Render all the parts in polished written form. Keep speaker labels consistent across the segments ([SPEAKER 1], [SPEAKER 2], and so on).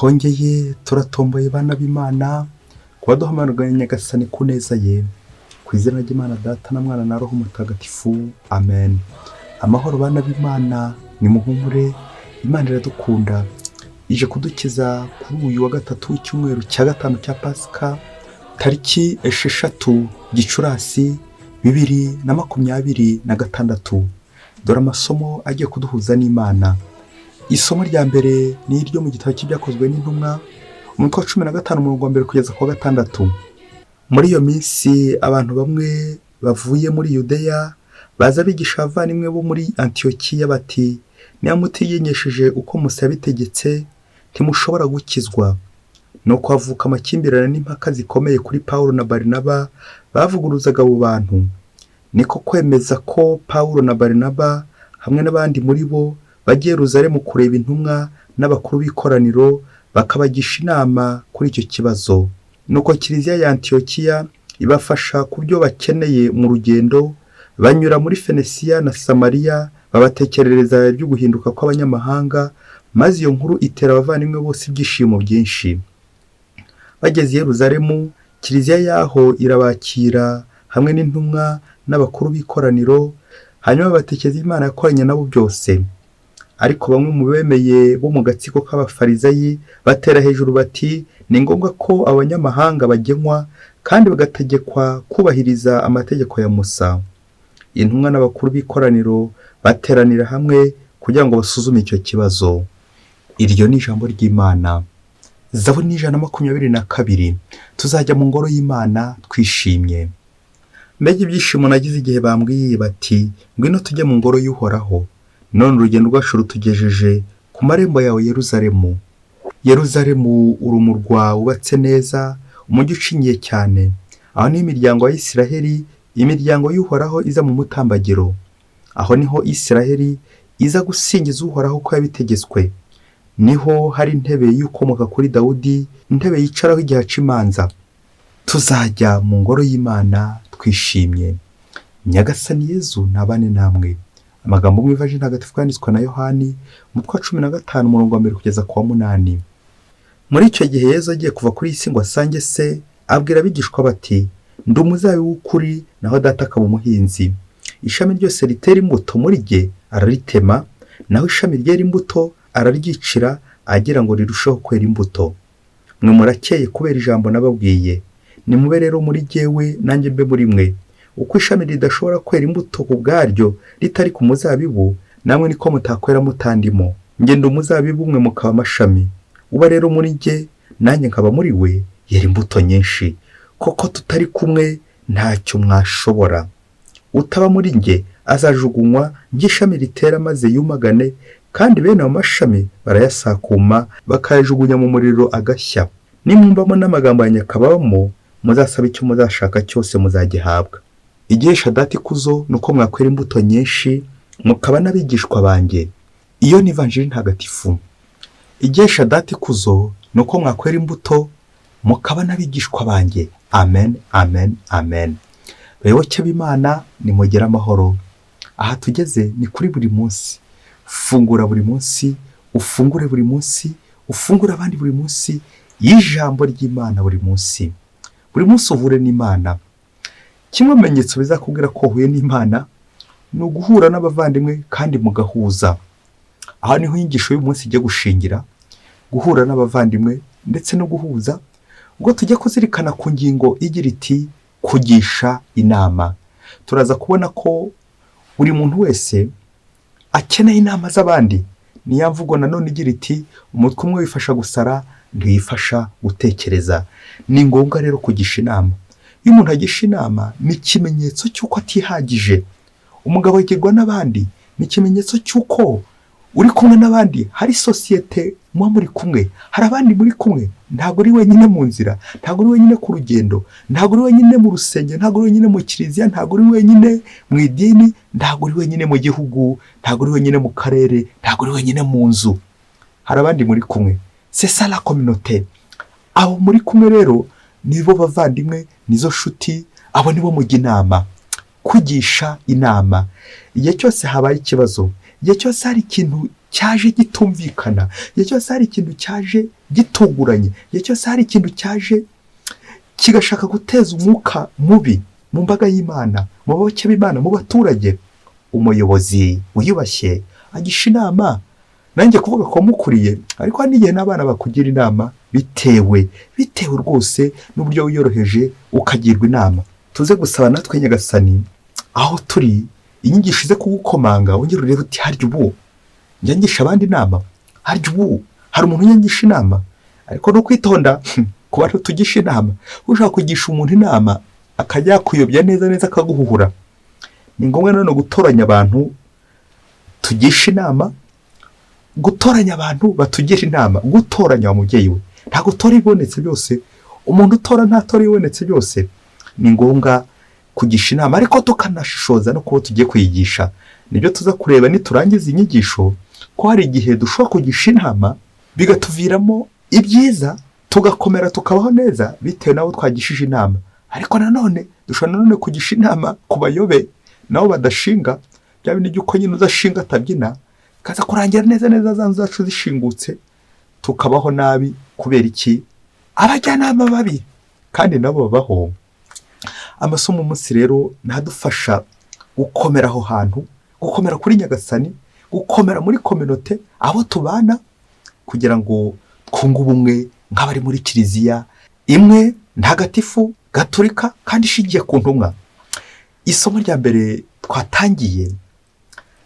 [SPEAKER 1] twongeye turatomboye bana b'Imana kuba duhamagara Nyagasani ku neza ye, ku izina ry'Imana Data na Mwana na Roho Mutagatifu, amen. Amahoro bana b'Imana, nimuhumure, Imana iradukunda, ije kudukiza kuri uyu wa gatatu w'icyumweru cya gatanu cya Pasika, tariki 6 Gicurasi 2026. Dore amasomo agiye kuduhuza n'Imana. Isomo rya mbere ni iryo mu gitabo cy'ibyakozwe n'intumwa, umutwe wa 15 umurongo wa mbere kugeza ku wa 6. Muri iyo minsi abantu bamwe bavuye muri Yudeya baza bigisha abavandimwe bo muri Antiyokiya bati, niba mutiyenyesheje uko Musa yabitegetse ntimushobora gukizwa. Nuko havuka amakimbirane n'impaka zikomeye kuri Pawulo na Barinaba bavuguruzaga abo bantu. Niko kwemeza ko Pawulo na Barinaba hamwe n'abandi muri bo bagiye Yerusalemu kureba intumwa n'abakuru b'ikoraniro bakabagisha inama kuri icyo kibazo. Nuko Kiliziya ya Antiyokiya ibafasha ku byo bakeneye mu rugendo, banyura muri Fenesiya na Samariya babatekerereza ibyo guhinduka kw'abanyamahanga, maze iyo nkuru itera abavandimwe bose ibyishimo byinshi. Bageze i Yerusalemu, Kiliziya yaho irabakira hamwe n'intumwa n'abakuru b'ikoraniro, hanyuma batekereza Imana yakoranye nabo byose. Ariko bamwe mu bemeye bo mu gatsiko k'abafarizayi batera hejuru bati, ni ngombwa ko abanyamahanga bagenwa kandi bagategekwa kubahiriza amategeko ya Musa. Intumwa n'abakuru b'ikoraniro bateranira hamwe kugira ngo basuzume icyo kibazo. Iryo ni ijambo ry'Imana. Zaburi ni 122. Tuzajya mu ngoro y'Imana twishimye. Mbega ibyishimo nagize igihe bambwiye bati, ngwino tujye mu ngoro y'Uhoraho. None urugendo rwacu rutugejeje ku marembo yawe Yerusalemu. Yerusalemu uri umurwa wubatse neza, umujyi ucinyiye cyane. Aho ni imiryango ya Isiraheli, imiryango y'Uhoraho iza mu mutambagiro. Aho niho Isiraheli iza gusingiza Uhoraho ko yabitegetswe. Niho hari intebe y'ukomoka kuri Dawudi, intebe yicaraho igihe aca imanza. Tuzajya mu ngoro y'Imana twishimye. Nyagasani Yezu nabane namwe. Amagambo mu Ivanjili ntagatifu yanditswe na Yohani, umutwe wa 15 umurongo wa mbere kugeza ku wa 8. Muri icyo gihe Yezu agiye kuva kuri isi ngo asange se, abwira abigishwa bati, ndi umuzabibu w'ukuri, naho Data akaba umuhinzi. Ishami ryose ritera imbuto muri rye araritema, naho ishami ryera imbuto araryicira, agira ngo rirusheho kwera imbuto. Mwe murakeye kubera ijambo nababwiye. Nimube rero muri jyewe nanjye mbe muri mwe. Uko ishami ridashobora kwera imbuto ku bwaryo ritari ku muzabibu, namwe niko mutakwera mutandimo. Njye ndi umuzabibu, mwe mukaba amashami. Uba rero muri jye nanjye nkaba muri we, yera imbuto nyinshi. Koko tutari kumwe ntacyo mwashobora. Utaba muri njye azajugunywa nk'ishami ritera maze yumagane, kandi bene ayo mashami barayasakuma bakayajugunya mu muriro agashya. Nimwumvamo n'amagambo yanjye akabamo, muzasaba icyo muzashaka cyose muzagihabwa. Igihesha Data ikuzo nuko mwakwera imbuto nyinshi, mukaba n'abigishwa banjye. Iyo ni Ivanjili ntagatifu. Igihesha Data ikuzo nuko mwakwera imbuto, mukaba n'abigishwa banjye. Amen, amen, amen. Bayoboke b'Imana, nimugire amahoro. Aha tugeze ni kuri buri munsi. Fungura buri munsi, ufungure buri munsi, ufungure abandi buri munsi, y'ijambo ry'Imana buri munsi. Buri munsi uhure n'Imana. Kimwe mu bimenyetso bizakubwira ko uhuye n'Imana ni uguhura n'abavandimwe kandi mugahuza. Aha niho inyigisho y'umunsi igiye gushingira, guhura n'abavandimwe ndetse no guhuza, ubwo tujya kuzirikana ku ngingo igira iti kugisha inama. Turaza kubona ko buri muntu wese akeneye inama z'abandi. Ni ya mvugo nanone igira iti, umutwe umwe wifasha gusara ntiyifasha gutekereza. Ni ngombwa rero kugisha inama. Iyo umuntu agisha inama ni ikimenyetso cy'uko atihagije. Umugabo agirwa n'abandi ni ikimenyetso cy'uko uri kumwe n'abandi, hari sosiyete muba muri kumwe, hari abandi muri kumwe. Ntabwo uri wenyine mu nzira, ntabwo uri wenyine ku rugendo, ntabwo uri wenyine mu rusengero, ntabwo uri wenyine mu kiliziya, ntabwo uri wenyine mu idini, ntabwo uri wenyine mu gihugu, ntabwo uri wenyine mu karere, ntabwo uri wenyine mu nzu. Hari abandi muri kumwe. C'est ça la communauté. Abo muri kumwe rero nibo bavandimwe, nizo nshuti, abo nibo mujya inama. Kugisha inama. Igihe cyose habaye ikibazo, igihe cyose hari ikintu cyaje gitumvikana, igihe cyose hari ikintu cyaje gitunguranye, igihe cyose hari ikintu cyaje kigashaka guteza umwuka mubi mu mbaga y'Imana, mu bayoboke b'Imana, mu baturage, umuyobozi wiyubashye agisha inama. Nanjye kuvuga ko mukuriye, ariko hari n'igihe n'abana bakugira inama bitewe rwose n'uburyo wiyoroheje ukagirwa inama. Tuze gusaba natwe Nyagasani aho turi, inyigisho ize kugukomanga wongere urebe uti harya ubu nyangisha abandi inama, harya ubu hari umuntu unyangisha inama. Ariko no kwitonda ku bantu tugisha inama. Ushaka kugisha umuntu inama akajya yakuyobya neza akaguhuhura, ni ngombwa none gutoranya abantu tugisha inama, gutoranya abantu batugira inama, gutoranya wa mubyeyi we. Nta gutora ibonetse byose, umuntu utora ntatora ibonetse byose. Ni ngombwa kugisha inama, ariko tukanashishoza no kuba tugiye kuyigisha. Nibyo tuza kureba niturangiza inyigisho, ko hari igihe dushobora kugisha inama bigatuviramo ibyiza, tugakomera tukabaho neza bitewe n'abo twagishije inama. Ariko nanone dushobora kugisha inama ku bayobe nabo badashinga, bya bindi by'uko nyine udashinga atabyina, kaza kurangira neza za nzu zacu zishingutse, tukabaho nabi. Kubera iki? Abajyanama babi kandi nabo babaho. Amasomo umunsi rero ntadufasha gukomera aho hantu, gukomera kuri Nyagasani, gukomera muri kominote abo tubana, kugira ngo twunge ubumwe nk'abari muri kiliziya imwe ntagatifu gatolika kandi ishingiye ku ntumwa. Isomo rya mbere twatangiye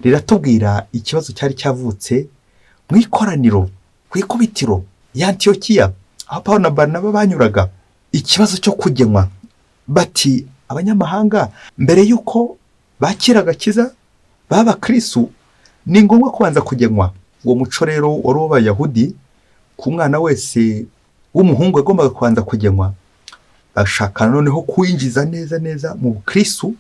[SPEAKER 1] riratubwira ikibazo cyari cyavutse mu ikoraniro, ku ikubitiro ya Antiyokiya, aho Pawulo na Barinaba banyuraga. Ikibazo cyo kugenwa, bati abanyamahanga mbere y'uko bakira agakiza baba Kristo ni ngombwa kubanza kugenwa. Uwo muco rero wari w'Abayahudi, ku mwana wese w'umuhungu agombaga kubanza kugenwa. Bashaka noneho kuwinjiza neza mu Kristo,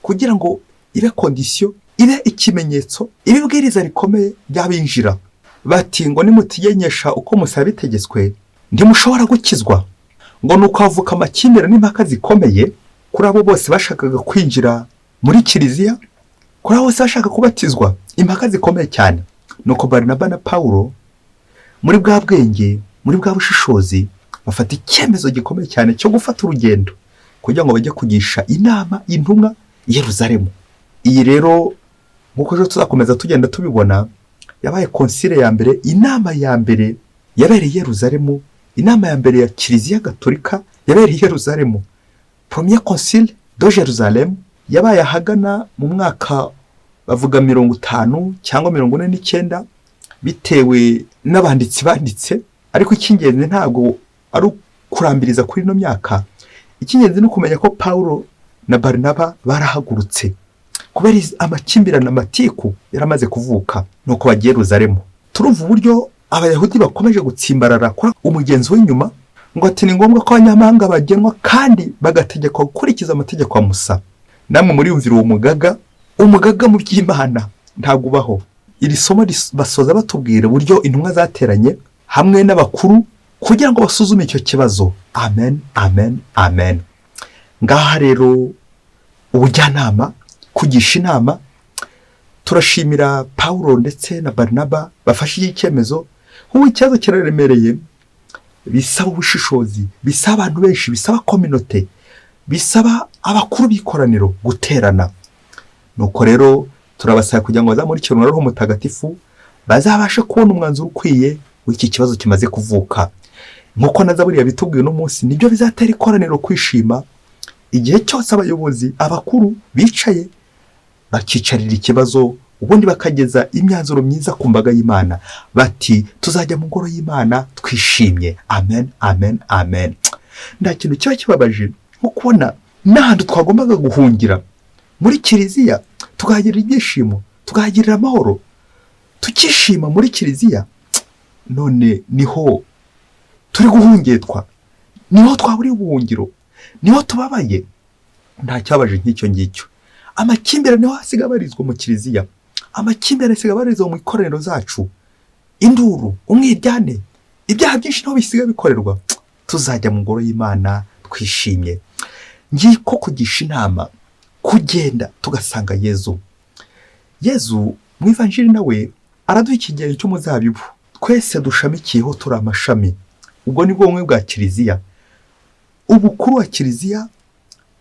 [SPEAKER 1] kugira ngo ibe kondisiyo, ibe ikimenyetso, ibibwiriza rikomeye by'abinjira. Bati ngo nimutiyenyesha uko musaba bitegetswe ntimushobora gukizwa. Ngo nuko havuka amakimbirane n'impaka zikomeye kuri abo bose bashakaga kwinjira muri kiliziya, kuri abo bose bashaka kubatizwa, impaka zikomeye cyane. Nuko Barinaba na Pawulo muri bwa bwenge, muri bwa bushishozi, bafata icyemezo gikomeye cyane cyo gufata urugendo kugira ngo bajye kugisha inama intumwa i Yerusalemu. Iyi rero nk'uko ejo tuzakomeza tugenda tubibona, yabaye konsile ya mbere, inama ya mbere yabereye i Yerusalemu, inama ya mbere ya kiliziya gatolika yabereye i Yerusalemu. Premier concile de Jerusalem yabaye ahagana mu mwaka bavuga 50 cyangwa 49 bitewe n'abanditsi banditse. Ariko icy'ingenzi ntabwo ari kurambiriza kuri ino myaka, icy'ingenzi ni kumenya ko Pawulo na Barinaba barahagurutse kubera amakimbirane, amatiku yaramaze kuvuka. Nuko bagiye Yerusalemu. Turumva uburyo Abayahudi bakomeje gutsimbarara kuri umugenzi w'inyuma, ngo ati ni ngombwa ko abanyamahanga bagenwa kandi bagategekwa gukurikiza amategeko ya Musa. Namwe muri yumvira uwo umugaga mu by'Imana ntabwo ubaho. Iri somo basoza batubwira uburyo intumwa zateranye hamwe n'abakuru kugira ngo basuzume icyo kibazo. Amen, amen, amen. Ngaha rero ubujyanama, kugisha inama, turashimira Pawulo ndetse na Barinaba bafashe iki cyemezo. Ubu ikibazo kiraremereye, bisaba ubushishozi, bisaba abantu benshi, bisaba kominote, bisaba abakuru b'ikoraniro guterana. Nuko rero turabasaba kugira ngo bazamurikire umuriro w'Roho Mutagatifu, bazabashe kubona umwanzuro ukwiye w'iki kibazo kimaze kuvuka. Nkuko na Zaburi yabitubwiye uno munsi, nibyo bizatera ikoraniro kwishima igihe cyose abayobozi, abakuru bicaye bakicarira ikibazo, ubundi bakageza imyanzuro myiza ku mbaga y'Imana. Bati tuzajya mu ngoro y'Imana twishimye. Amen, amen, amen. Nta kintu kiba kibabaje nko kubona n'ahantu twagombaga guhungira muri kiliziya tukahagirira ibyishimo, tukahagirira amahoro, tukishima muri kiliziya, none niho turi guhungetwa, niho twaburiye ubuhungiro, niho tubabaye. Nta cyabaje nk'icyo ngicyo. Amakimbirane niho hasiga abarizwa mu kiliziya, amakimbirane asiga abarizwa mu ikoraniro zacu, induru, umwiryane, ibyaha byinshi niho bisiga bikorerwa. Tuzajya mu ngoro y'Imana twishimye. Ngiko kugisha inama, kugenda tugasanga Yezu mu Ivanjiri nawe araduha ikigero cy'umuzabibu twese dushamikiyeho turi amashami. Ubwo ni bwo bumwe bwa kiliziya. Ubukuru wa kiliziya,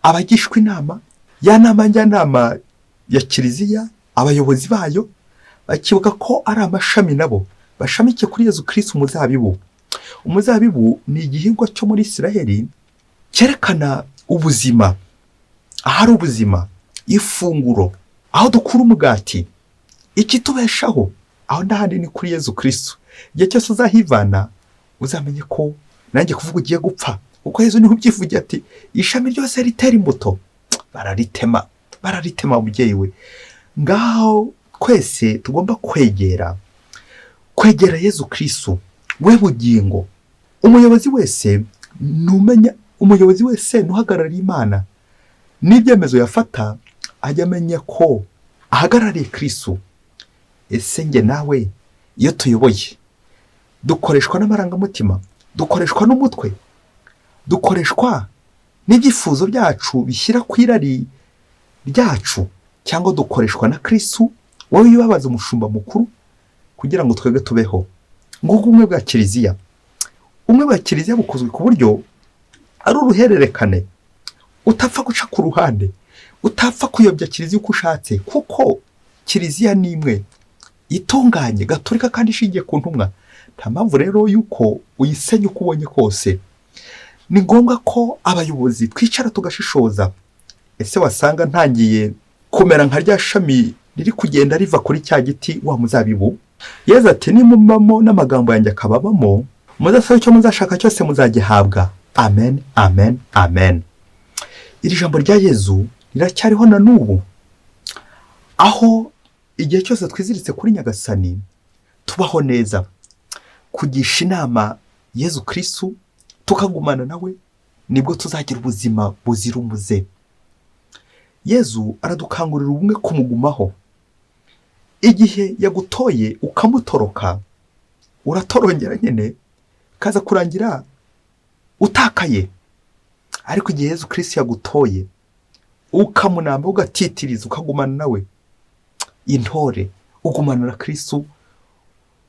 [SPEAKER 1] abagishwa inama, ya nama njyanama ya kiliziya, abayobozi bayo bakibuka ko ari amashami nabo bashamikiye kuri Yezu Kristo umuzabibu. Umuzabibu ni igihingwa cyo muri Isiraheli cyerekana ubuzima, ahari ubuzima, ifunguro, aho dukura umugati, ikitubeshaho, aho ndahandi ni kuri Yezu Kristo. Igihe cyose uzahivana uzamenye ko nanjye kuvuga ugiye gupfa, kuko Yezu niho ubyivugira ati ishami ryose ritera imbuto bararitema mubyeyi we. Ngaho twese tugomba kwegera Yezu Kristo we bugingo. Umuyobozi wese nuhagarariye Imana n'ibyemezo yafata ajya amenya ko ahagarariye Kristo. Ese njye nawe iyo tuyoboye dukoreshwa n'amarangamutima, dukoreshwa n'umutwe, dukoreshwa n'ibyifuzo byacu bishyira ku irari ryacu, cyangwa dukoreshwa na Kristo wowe wibabaza umushumba mukuru kugira ngo twebwe tubeho? Nguko ubumwe bwa kiliziya. Ubumwe bwa kiliziya bukozwe ku buryo ari uruhererekane, utapfa guca ku ruhande, utapfa kuyobya kiliziya uko ushatse, kuko kiliziya ni imwe itunganye, gatolika kandi ishingiye ku ntumwa. Nta mpamvu rero yuko uyisenya uko ubonye kose. Ni ngombwa ko abayobozi twicara tugashishoza. Ese wasanga ntangiye kumera nka rya shami riri kugenda riva kuri cya giti wa muzabibu? Yezu ati nimumamo n'amagambo yanjye akababamo, muzasaba icyo muzashaka cyose muzagihabwa. Amen, amen, amen. Iri jambo rya Yezu riracyariho na n'ubu, aho igihe cyose twiziritse kuri Nyagasani tubaho neza, kugisha inama Yezu Kristo, tukagumana nawe, nibwo tuzagira ubuzima buzira umuze. Yezu aradukangurira ubumwe kumugumaho. Igihe yagutoye ukamutoroka, uratorongera nyine kaza kurangira utakaye. Ariko igihe Yezu Kristo yagutoye ukamunamba, ugatitiriza, ukagumana nawe, intore ugumana na Kristo,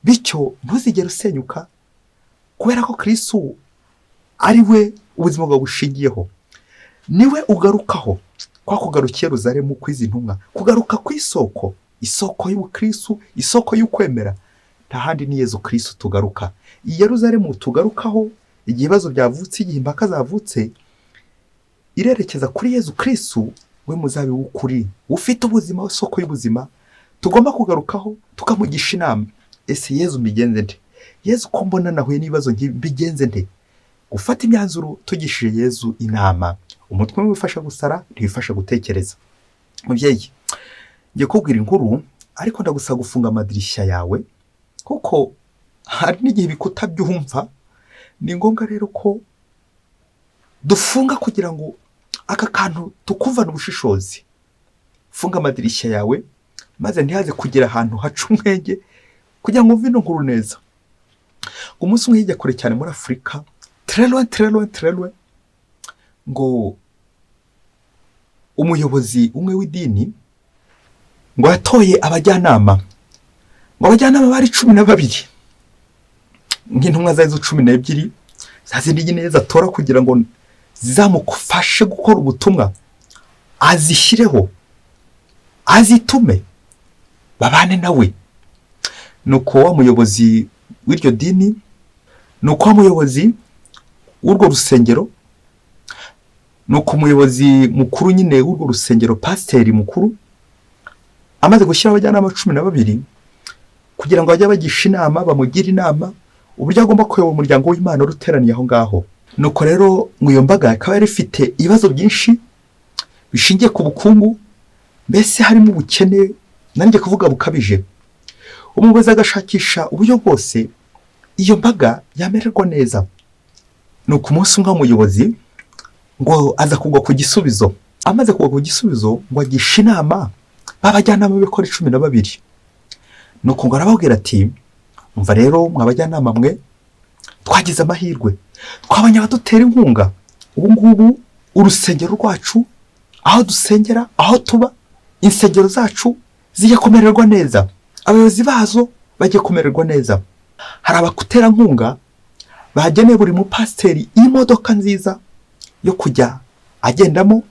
[SPEAKER 1] bityo ntuzigere usenyuka, kubera ko Kristo ari we ubuzima bwawe bushingiyeho. Niwe ugarukaho, kwa kugaruka Yerusalemu kwizi ntumwa, kugaruka ku isoko y'ubukristo, isoko y'ukwemera. Nta handi ni Yezu Kristo tugaruka. Yerusalemu tugarukaho igihe ibibazo byavutse, igihe impaka zavutse, irerekeza kuri Yezu Kristo we muzabibu w'ukuri, ufite ubuzima, isoko y'ubuzima, tugomba kugarukaho tukamugisha inama. Ese Yezu mbigenze nte? Yezu ko mbona nahuye n'ibibazo mbigenze nte? Gufata imyanzuro tugishije Yezu inama. Umutwe wifasha gusara, ntiwifasha gutekereza. Mubyeyi, ngiye kubwira inkuru, ariko ndagusaba gufunga amadirishya yawe, kuko hari n'igihe bikuta byumva. Ni ngombwa rero ko dufunga kugira ngo aka kantu tukumvana ubushishozi. Funga amadirishya yawe maze ntihaze kugira ahantu haca umwenge, kugira ngo umve ino nkuru neza. Umunsi umwe hirya kure cyane muri Afurika, Trelwe, ngo umuyobozi umwe w'idini ngo yatoye abajyanama, ngo abajyanama bari 12, nk'intumwa zazo 12 zazindi neza atora kugira ngo zizamufashe gukora ubutumwa, azishyireho, azitume babane nawe. Nuko wa muyobozi w'iryo dini, nuko wa muyobozi w'urwo rusengero, nuko umuyobozi mukuru nyine w'urwo rusengero, pasiteri mukuru, amaze gushyira abajyanama 12 kugira ngo bajye bagisha inama, bamugira inama uburyo agomba kuyobora umuryango w'Imana uruteraniye aho ngaho. Nuko rero iyo mbaga ikaba yari ifite ibibazo byinshi bishingiye ku bukungu, mbese harimo ubukene, nanjye kuvuga bukabije. Umuyobozi agashakisha uburyo bwose iyo mbaga yamererwa neza. Nuko umunsi umwe umuyobozi ngo aza kugwa ku gisubizo. Amaze kugwa ku gisubizo ngo agisha inama babajyanama b'ikora 12. Nuko ngo arababwira ati, umva rero mwabajyanama mwe, twagize amahirwe, twabanye abadutera inkunga. Ubu ngubu urusengero rwacu, aho dusengera, aho tuba, insengero zacu zigiye kumererwa neza. Abayobozi bazo bajye kumererwa neza. Hari abakuterankunga bageneye buri mupasiteri imodoka nziza yo kujya agendamo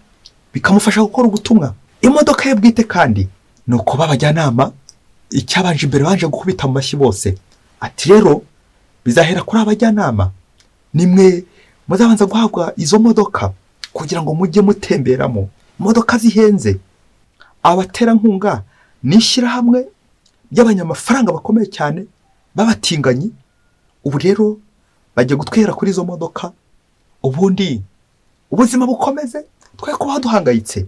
[SPEAKER 1] bikamufasha gukora ubutumwa. Imodoka ye bwite kandi ni uko babajyanama icyabanje imbere banje gukubita mu mashyi bose. Ati rero bizahera kuri abajyanama, nimwe muzabanza guhabwa izo modoka kugira ngo mujye mutemberamo, modoka zihenze. Abaterankunga nishyirahamwe ry'abanyamafaranga bakomeye cyane babatinganyi. Ubu rero bajya gutwera kuri izo modoka, ubundi ubuzima bukomeze, twe kuba duhangayitse.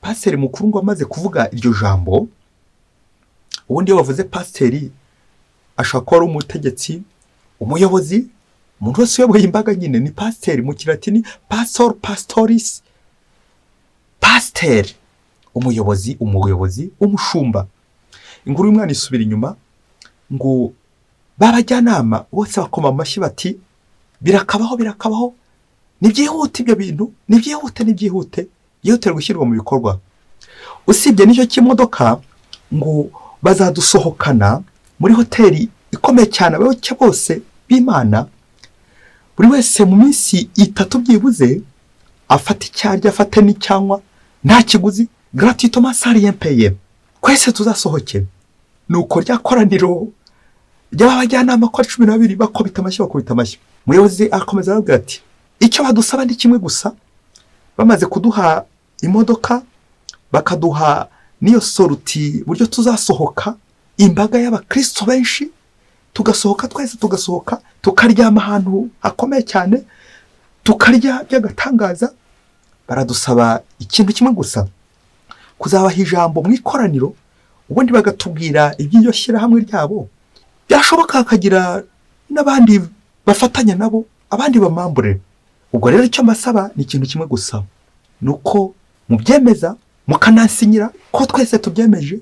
[SPEAKER 1] Pasiteri mukuru ngo amaze kuvuga iryo jambo, ubundi iyo bavuze pasiteri ashobora kuba ari umutegetsi, umuyobozi, umuntu wese uyoboye imbaga nyine ni pasiteri. Mu kilatini pastor, pastoris, pasiteri, umuyobozi, umushumba. Inkuru y'umwana isubira inyuma ngo babajyanama bose bakoma amashyi bati birakabaho, nibyihute ibyo bintu, nibyihute gushyirwa mu bikorwa. Usibye n'icyo cy'imodoka ngo bazadusohokana muri hoteli ikomeye cyane, abayoboke bose b'Imana, buri wese mu minsi 3 byibuze afata icyarya, afate n'icyanywa, nta kiguzi, gratuitement sans rien payer. Kwese tuzasohoke. Nuko rya koraniro ry'abajyanama ko 12 bakubita amashyi. Muyobozi akomeza aravuga ati icyo badusaba ni kimwe gusa. Bamaze kuduha imodoka bakaduha niyo soruti buryo tuzasohoka, imbaga y'abakristo benshi, tugasohoka twese, tukaryama ahantu hakomeye cyane, tukarya by'agatangaza. Baradusaba ikintu kimwe gusa, kuzabaha ijambo mu ikoraniro, ubundi bagatubwira iby'iryo shyirahamwe ryabo, byashoboka hakagira n'abandi bafatanya nabo, abandi bamambure. Ubwo rero icyo mbasaba ni ikintu kimwe gusa, nuko mubyemeza mukanasinyira ko twese tubyemeje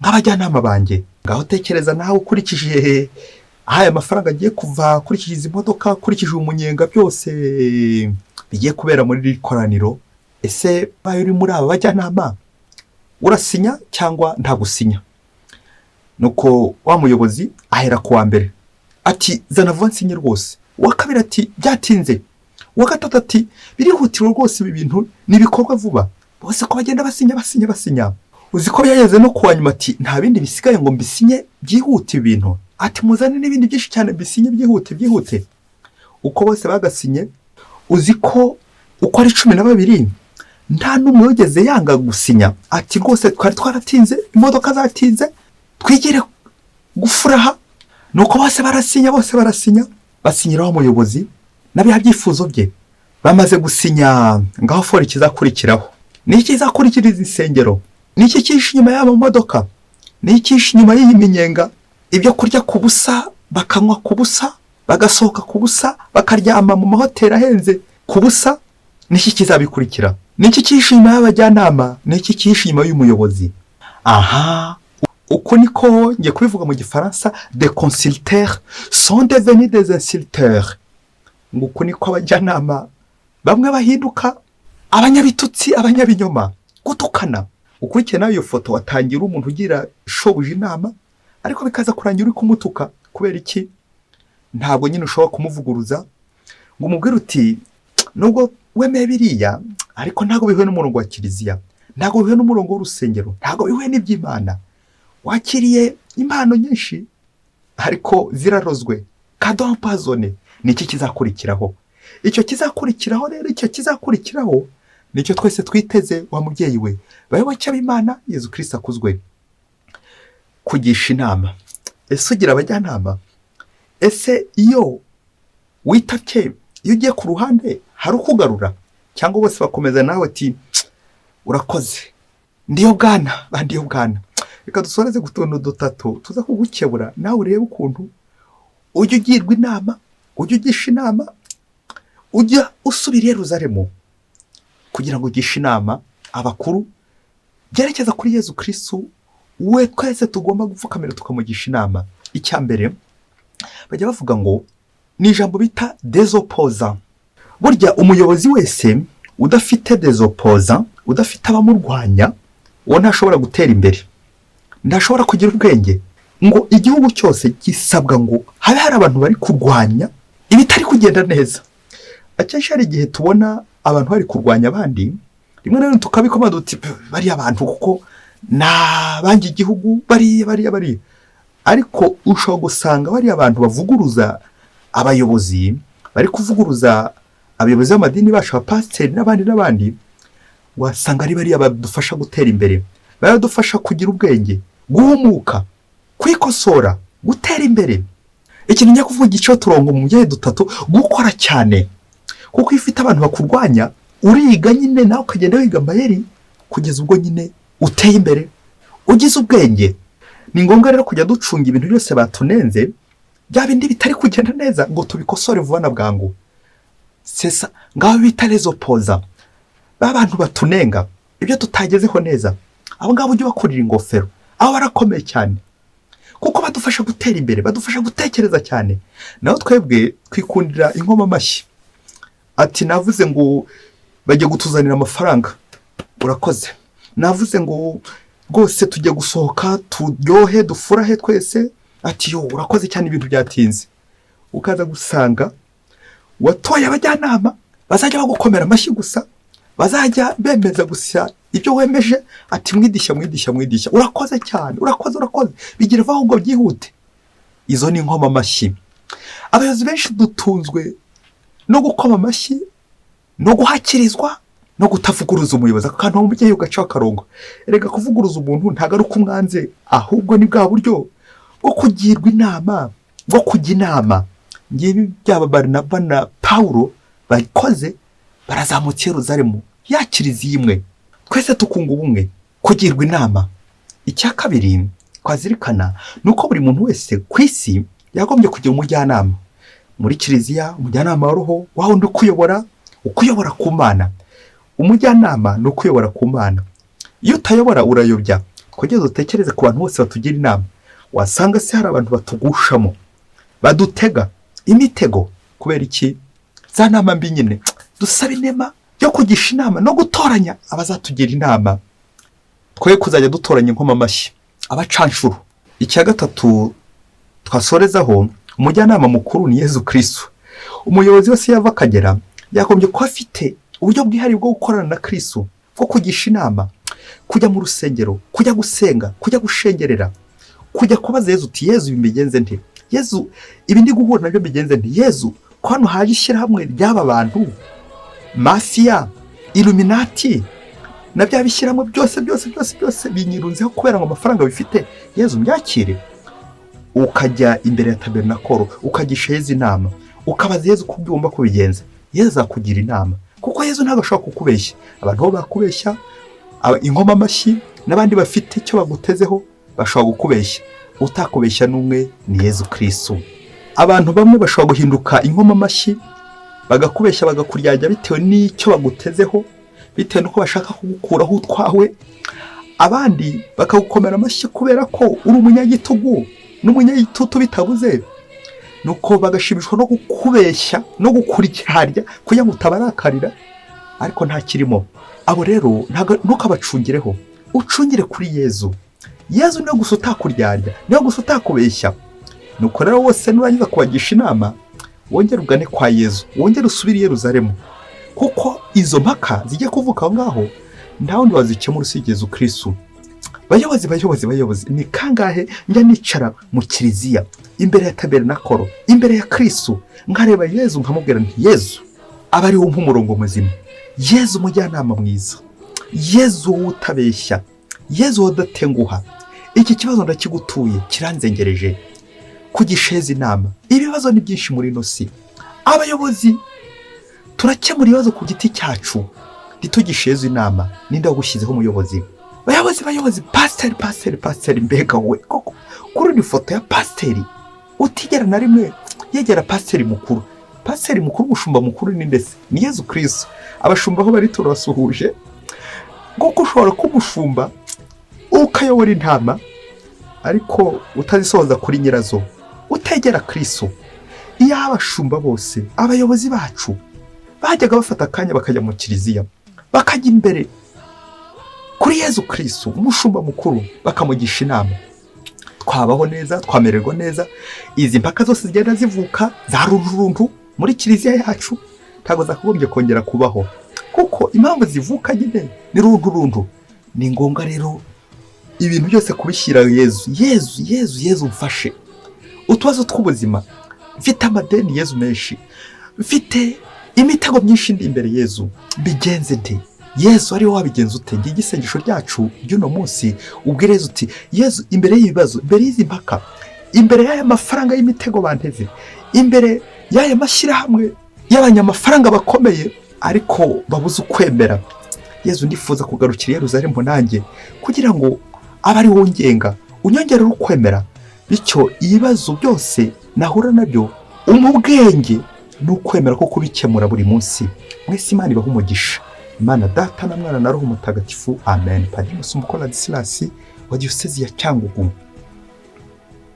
[SPEAKER 1] nk'abajyanama banjye. Ngaho tekereza nawe ukurikije aya mafaranga agiye kuva, ukurikije izi modoka, ukurikije umunyenga byose bigiye kubera muri iri koraniro. Ese bayo uri muri aba bajyanama urasinya cyangwa nta gusinya? Nuko wa muyobozi ahera ku wa mbere ati zana vuba nsinye rwose. Uwa kabiri ati byatinze. Uwa gatatu ati birihutira rwose, ibi bintu nibikorwa vuba. Bose ko bagenda basinya. Uzi ko yageze no kuwa nyuma ati nta bindi bisigaye ngo mbisinye byihute ibintu. Ati muzane n'ibindi byinshi cyane bisinye byihute. Uko bose bagasinye, uzi ko uko ari 12 nta n'umwe wigeze yanga gusinya. Ati rwose twari twaratinze, imodoka zatinze, twigire gufuraha. Nuko bose barasinya, basinyiraho umuyobozi nabiha byifuzo bye. Bamaze gusinya, ngaho fori kizakurikiraho. Niki kizakurikiriza insengero? Niki kishi nyuma y'aba modoka? Niki kishi nyuma y'iyi minyenga? Ibyo kurya ku busa, bakanywa ku busa, bagasohoka ku busa, bakaryama mu mahoteli ahenze ku busa. Niki kizabikurikira? Niki kishi nyuma y'abajyanama? Niki kishi nyuma y'umuyobozi? Aha, uko niko ngiye kubivuga mu Gifaransa, des consulteurs sont devenus des insulteurs. Nguko niko abajyanama bamwe bahinduka abanyabitutsi, abanyabinyoma, gutukana. Ukurikiye nayo iyo foto watangira umuntu ugira shobuja inama, ariko bikaza kurangira uri kumutuka. Kubera iki? Ntabwo nyine ushobora kumuvuguruza ngo umubwire uti nubwo wemeye biriya, ariko ntabwo bihuye n'umurongo wa kiliziya, ntabwo bihuye n'umurongo w'urusengero, ntabwo bihuye n'iby'Imana. Wakiriye impano nyinshi ariko zirarozwe, cadeau empoisonné. Niki kizakurikiraho? Icyo kizakurikiraho rero, nicyo twese twiteze wa mubyeyi we. Bayoboke b'Imana, Yezu Kristo akuzwe. Kugisha inama. Ese ugira abajyanama? Ese iyo witabye, iyo ugiye ku ruhande hari ukugarura, cyangwa bose bakomeza nawe ati urakoze, ndiyo bwana. Reka dusoreze gutondo dutatu tuza kugukebura nawe urebe ukuntu ujya ugirwa inama, ujya ugisha inama, ujya usubira i Yerusalemu kugira ngo ugishe inama abakuru byerekeza kuri Yezu Kristo. We twese tugomba gupfukamira tukamugisha inama. Icya mbere bajya bavuga ngo ni ijambo bita des opposants. Burya umuyobozi wese udafite des opposants, udafite abamurwanya, uwo ntashobora gutera imbere, ntashobora kugira ubwenge, ngo igihugu cyose gisabwa ngo habe hari abantu bari kurwanya ibitari kugenda neza. Akenshi hari igihe tubona abantu bari kurwanya abandi, rimwe na rimwe tukabikoma duti bariya abantu kuko nabanje igihugu bariya. Ariko ushobora gusanga bariya abantu bavuguruza abayobozi, bari kuvuguruza abayobozi b'amadini bacu, abapasiteri n'abandi, wasanga ari bariya badufasha gutera imbere, baradufasha kugira ubwenge, guhumuka, kwikosora, gutera imbere. Ikintu njya kuvuga icyo turongo mu gihe dutatu, gukora cyane. Kuko iyo ufite abantu bakurwanya, uriga nyine nawe ukagenda wiga amayeri kugeza ubwo nyine uteye imbere, ugize ubwenge. Ni ngombwa rero kujya ducunga ibintu byose batunenze, bya bindi bitari kugenda neza ngo tubikosore vuba na bwangu. Sesa ngaho bita rezo poza, abantu batunenga ibyo tutagezeho neza, abo ngabo ujye bakurira ingofero, abo barakomeye cyane kuko badufasha gutera imbere, badufasha gutekereza cyane. Naho twebwe twikundira inkoma amashyi, ati navuze ngo bajye gutuzanira amafaranga, urakoze. Navuze ngo rwose tujye gusohoka turyohe dufurahe twese, ati yo urakoze cyane, ibintu byatinze. Ukaza gusanga watoye abajyanama bazajya bagukomera amashyi gusa, bazajya bemeza gusa ibyo wemeje, ati mwidishya, urakoze cyane, urakoze, bigira vaho ngo byihute. Izo ni inkoma amashyi. Abayobozi benshi dutunzwe no gukoma amashyi, no guhakirizwa, no gutavuguruza umuyobozi. Akantu umubyeyi ugaca akarongo. Erega kuvuguruza umuntu ntago ari kumwanze, ahubwo ni bwa buryo bwo kugirwa inama, bwo kujya inama. Ngibi byaba Barnaba na Paulo bayikoze, barazamutse Yerusalemu yakiriza imwe, twese tukunga ubumwe, kugirwa inama. Icya kabiri kwazirikana nuko buri muntu wese ku isi yagombye kugira umujyanama. Muri kiliziya umujyanama wa roho, waho ndi ukuyobora ku Mana. Umujyanama ni ukuyobora ku Mana. Iyo utayobora urayobya. Kugeza utekereze ku bantu bose batugira inama, wasanga se hari abantu batugushamo, badutega imitego. Kubera iki? Za nama mbi nyine. Dusaba inema yo kugisha inama no gutoranya abazatugira inama, twe kuzajya dutoranya inkoma amashyi, abacanshuro. Icya gatatu twasorezaho, umujyanama mukuru ni Yezu Kristo. Umuyobozi wese yava akagera yagombye kuba afite uburyo bwihariye bwo gukorana na Kristo, bwo kugisha inama, kujya mu rusengero, kujya gusenga, kujya gushengerera, kujya kubaza Yezu uti Yezu bigenze nte, Yezu ibi ndi guhura nabyo bigenze nte, Yezu ko hano haje ishyirahamwe ry'aba bantu, Mafia, Illuminati, na bya bishyiramo byose binyirunzeho kubera ngo amafaranga bifite. Yezu myakire. Ukajya imbere ya tabernakoro, ukagisha Yezu inama, ukabaza Yezu ko ugomba kubigenza. Yezu akugira inama kuko Yezu ntabwo ashobora kukubeshya. Abantu bo bakubeshya, inkoma amashyi n'abandi bafite icyo bagutezeho bashobora gukubeshya. Utakubeshya n'umwe ni Yezu Kristo. Abantu bamwe bashobora guhinduka inkoma amashyi, bagakubeshya bagakuryajya bitewe n'icyo bagutezeho, bitewe nuko bashaka kugukuraho utwawe. Abandi bakagukomera amashyi kubera ko uri umunyagitugu n'umunyagitutu bitabuze, nuko bagashimishwa no gukubeshya no gukurikiranya kugira ngo utabarakarira, ariko nta kirimo. Abo rero ntukabacungireho, ucungire kuri Yezu. Yezu niyo gusa utakuryarya, niyo gusa utakubeshya. Nuko rero wose nurangiza kubagisha inama, wongere ugane kwa Yezu, wongere usubire i Yerusalemu, kuko izo mpaka zijye kuvuka aho ngaho nta wundi wazikemura usibye Yezu Kristo. Bayobozi, ni kangahe njya nicara mu kiliziya imbere ya tabernakoro, imbere ya Kristo, nkareba Yezu nkamubwira nti Yezu aba ariho nk'umurongo muzima, Yezu umujyanama mwiza, Yezu utabeshya, Yezu udatenguha. Iki kibazo ndakigutuye kiranzengereje, kugisheza inama. Ibibazo ni byinshi muri ino si. Abayobozi turakemura ibibazo ku giti cyacu, ntitugisheze inama. Ninde wagushyizeho umuyobozi? Bayobozi, pasiteri, mbega we koko kuri ni foto ya pasiteri utigera na rimwe yegera pasiteri mukuru. Pasiteri mukuru, umushumba mukuru ni ndetse ni Yezu Kristo. Abashumba aho bari turasuhuje, kuko ushobora kumushumba ukayobora intama ariko utazisohoza kuri nyirazo, utegera Kristo. Iyo abashumba bose, abayobozi bacu bajyaga bafata akanya bakajya mu kiliziya, bakajya imbere kuri Yezu Kristo umushumba mukuru, bakamugisha inama, twabaho neza, twamererwa neza. Izi mpaka zose zigenda zivuka za runturuntu muri kiliziya yacu ntabwo zakagombye kongera kubaho, kuko impamvu zivuka nyine ni runturuntu. Ni ngombwa rero ibintu byose kubishyira Yezu mfashe. Utubazo tw'ubuzima, mfite amadeni Yezu menshi, mfite imitego myinshi ndi imbere Yezu, bigenze nte? Yezu ari wowe wabigenza ute? Ngiye igisengesho ryacu ry'uno munsi, ubwire Yezu uti Yezu, imbere y'ibibazo, imbere y'izi mpaka, imbere y'aya mafaranga y'imitego banteze, imbere y'aya mashyirahamwe y'abanyamafaranga bakomeye ariko babuze ukwemera, Yezu ndifuza kugarukira Yerusalemu nanjye kugira ngo abe ari wowe ungenga, unyongerere ukwemera, bityo ibibazo byose nahura nabyo umpa ubwenge n'ukwemera ko kubikemura buri munsi. Mwese Imana ibahe umugisha. Imana Data na Mwana na Roho Mutagatifu, amen. Padiri Musumbuko Ladislas wa Diyosezi ya Cyangugu.